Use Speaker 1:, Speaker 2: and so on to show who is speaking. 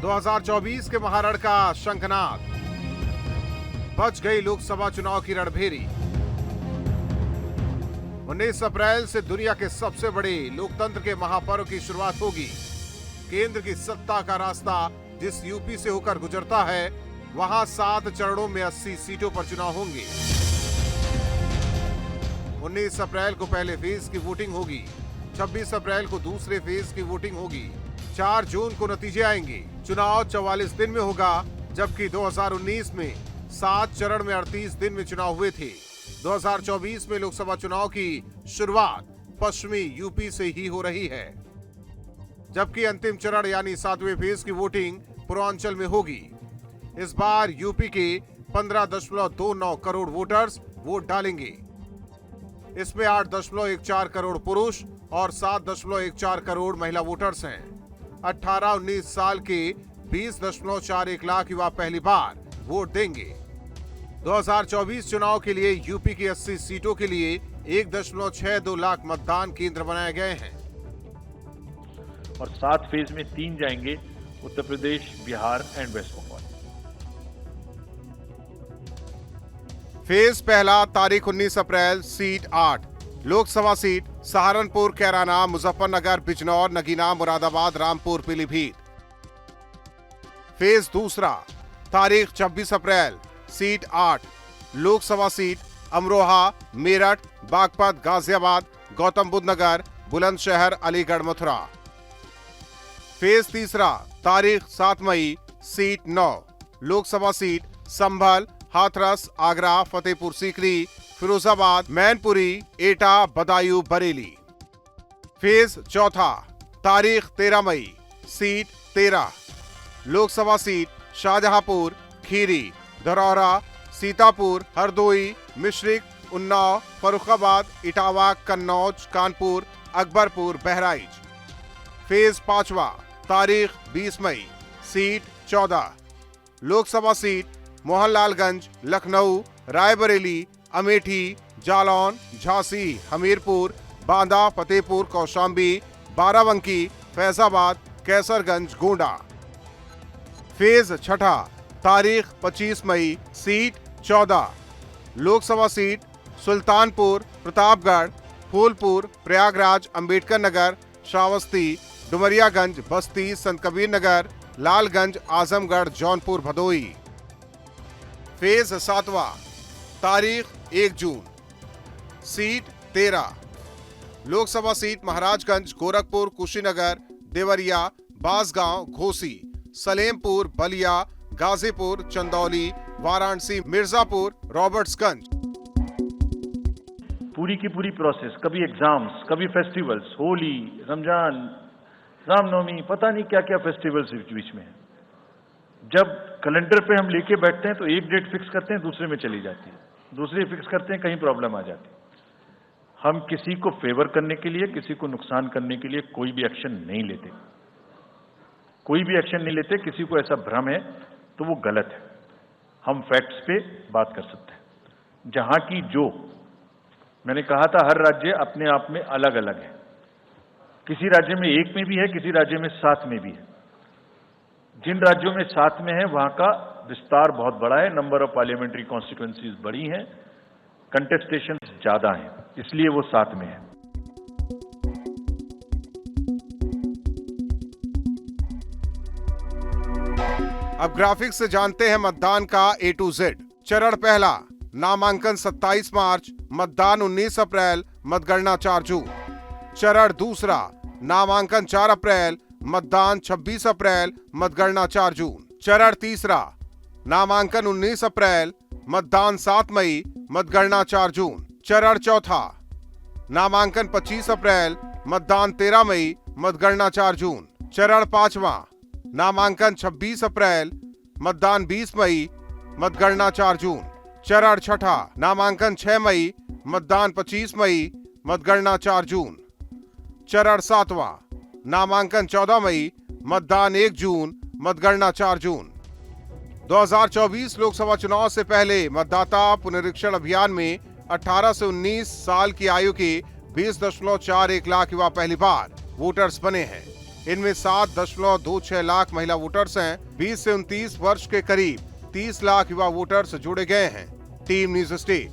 Speaker 1: 2024 के महारण का शंखनाद, बच गई लोकसभा चुनाव की रणभेरी। 19 अप्रैल से दुनिया के सबसे बड़े लोकतंत्र के महापर्व की शुरुआत होगी। केंद्र की सत्ता का रास्ता जिस यूपी से होकर गुजरता है, वहां 7 चरणों में 80 सीटों पर चुनाव होंगे। 19 अप्रैल को पहले फेज की वोटिंग होगी, 26 अप्रैल को दूसरे फेज की वोटिंग होगी, 4 जून को नतीजे आएंगे। चुनाव 44 दिन में होगा, जबकि 2019 में 7 चरण में 38 दिन में चुनाव हुए थे। 2024 में लोकसभा चुनाव की शुरुआत पश्चिमी यूपी से ही हो रही है, जबकि अंतिम चरण यानी 7वें फेज की वोटिंग पूर्वांचल में होगी। इस बार यूपी के 15.29 करोड़ वोटर्स वोट डालेंगे। इसमें 8.14 करोड़ पुरुष और 7.14 करोड़ महिला वोटर्स हैं। 18-19 साल के 20.41 लाख युवा पहली बार वोट देंगे। 2024 चुनाव के लिए यूपी की 80 सीटों के लिए 1.62 लाख मतदान केंद्र बनाए गए हैं
Speaker 2: और 7 फेज में 3 जाएंगे, Uttar Pradesh, Bihar and West Bengal.
Speaker 1: Phase पहला तारीख 19 अप्रैल, seat 8 Lok Sabha seat Saharanpur, Kairana, Muzaffarnagar, Bijnor, Nagina, Moradabad, Rampur, Pilibhit. Phase दूसरा तारीख 26 अप्रैल, seat 8 Lok Sabha seat Amroha, Meerut, Baghpat, Ghaziabad, Gautam Buddh Nagar, Bulandshahr, Aligarh, Mathura. Phase तीसरा तारीख 7 मई, seat 9 Lok Sabha seat Sambhal, Hathras, Agra, Fatehpur Sikri, Firozabad, Mainpuri, Etah, Badaun, Bareilly. Phase चौथा तारीख 13 मई, seat 13 Lok Sabha seat Shahjahanpur, Kheri, Dhaurahra, Sitapur, Hardoi, Misrikh, Unnao, Farrukhabad, Etawah, Kannauj, Kanpur, Akbarpur, Bahraich. Phase पांचवा तारीख 20 मई, seat 14 Lok Sabha seat Mohanlalganj, Lucknow, Raebareli, Amethi, Jalaun, Jhansi, Hamirpur, Banda, Fatehpur, Kaushambi, Barabanki, Faizabad, Kaiserganj, Gonda. Phase छठा तारीख 25 मई, seat 14 Lok Sabha seat Sultanpur, Pratapgarh, Phulpur, Prayagraj, Ambedkar Nagar, Shravasti, Domariyaganj, Basti, Sant Kabir Nagar, Lalganj, Azamgarh, Jaunpur, Bhadohi. Phase सातवां तारीख 1 जून, सीट 13 लोकसभा सीट महाराजगंज, गोरखपुर, कुशीनगर, देवरिया, बांसगांव, घोसी, सलेमपुर, बलिया, गाजीपुर, चंदौली, वाराणसी, मिर्जापुर, रॉबर्ट्सगंज।
Speaker 2: पूरी की पूरी प्रोसेस, कभी एग्जाम्स, कभी फेस्टिवल्स, होली, रमजान, रामनवमी, पता नहीं क्या क्या फेस्टिवल्स बीच में है। जब कैलेंडर पे हम लेके बैठते हैं तो एक डेट फिक्स करते हैं, दूसरे में चली जाती है, दूसरे फिक्स करते हैं, कहीं प्रॉब्लम आ जाती है। हम किसी को फेवर करने के लिए, किसी को नुकसान करने के लिए कोई भी एक्शन नहीं लेते, कोई भी एक्शन नहीं लेते। किसी को ऐसा भ्रम है तो वो गलत है। हम फैक्ट्स पे बात कर सकते हैं। जहां की जो मैंने कहा था, हर राज्य अपने आप में अलग अलग है। किसी राज्य में 1 में भी है, किसी राज्य में 7 में भी है। जिन राज्यों में 7 में है वहां का विस्तार बहुत बड़ा है, नंबर ऑफ पार्लियामेंट्री कॉन्स्टिट्यूएंसीज बड़ी हैं, कंटेस्टेशन ज्यादा है, इसलिए वो 7 में है।
Speaker 1: अब ग्राफिक से जानते हैं मतदान का A to Z। चरण पहला नामांकन 27 मार्च, मतदान 19 अप्रैल, मतगणना 4 जून। चरण दूसरा नामांकन 4 अप्रैल, मतदान 26 अप्रैल, मतगणना 4 जून। चरण तीसरा नामांकन 19 अप्रैल, मतदान 7 मई, मतगणना 4 जून। चरण चौथा नामांकन 25 अप्रैल, मतदान 13 मई, मतगणना 4 जून। चरण पांचवा नामांकन 26 अप्रैल, मतदान 20 मई, मतगणना 4 जून। चरण छठा नामांकन 6 मई, मतदान 25 मई, मतगणना 4 जून। चरण सातवां नामांकन 14 मई, मतदान 1 जून, मतगणना 4 जून। 2024 लोकसभा चुनाव से पहले मतदाता पुनरीक्षण अभियान में 18 से 19 साल की आयु के 20.41 लाख युवा पहली बार वोटर्स बने हैं। इनमें 7.26 लाख महिला वोटर्स हैं। 20 से 29 वर्ष के करीब 30 लाख युवा वोटर्स जुड़े गए हैं। Team news state.